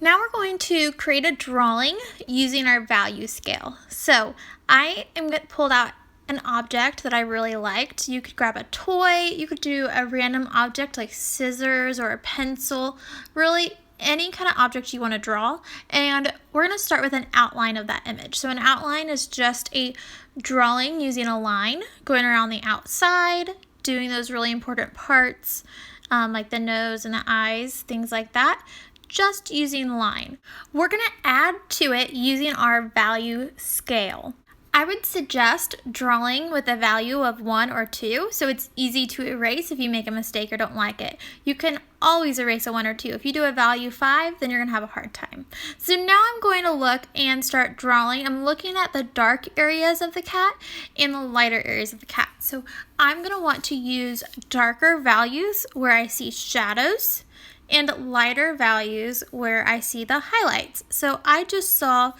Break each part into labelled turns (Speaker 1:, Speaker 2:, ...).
Speaker 1: Now we're going to create a drawing using our value scale. So I am pulled out an object that I really liked. You could grab a toy, you could do a random object like scissors or a pencil, really any kind of object you want to draw. And we're going to start with an outline of that image. So an outline is just a drawing using a line going around the outside, doing those really important parts like the nose and the eyes, things like that, just using line. We're going to add to it using our value scale. I would suggest drawing with a value of 1 or 2 so it's easy to erase if you make a mistake or don't like it. You can always erase a 1 or 2. If you do a value 5, then you're going to have a hard time. So now I'm going to look and start drawing. I'm looking at the dark areas of the cat and the lighter areas of the cat. So I'm going to want to use darker values where I see shadows and lighter values where I see the highlights. So I just saw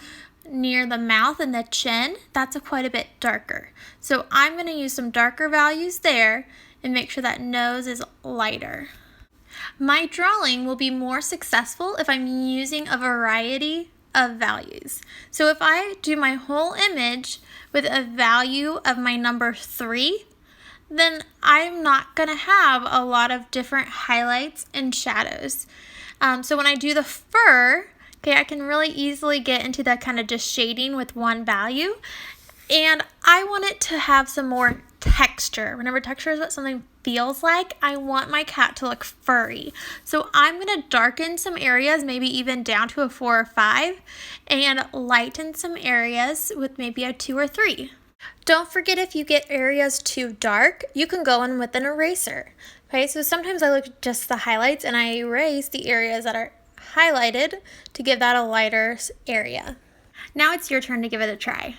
Speaker 1: near the mouth and the chin, that's quite a bit darker. So I'm going to use some darker values there and make sure that nose is lighter. My drawing will be more successful if I'm using a variety of values. So if I do my whole image with a value of my number 3, then I'm not going to have a lot of different highlights and shadows. So when I do the fur, okay, I can really easily get into that kind of just shading with one value. And I want it to have some more texture. Remember, texture is what something feels like. I want my cat to look furry. So I'm going to darken some areas, maybe even down to a 4 or 5, and lighten some areas with maybe a 2 or 3. Don't forget, if you get areas too dark, you can go in with an eraser. Okay, so sometimes I look at just the highlights and I erase the areas that are highlighted to give that a lighter area. Now it's your turn to give it a try.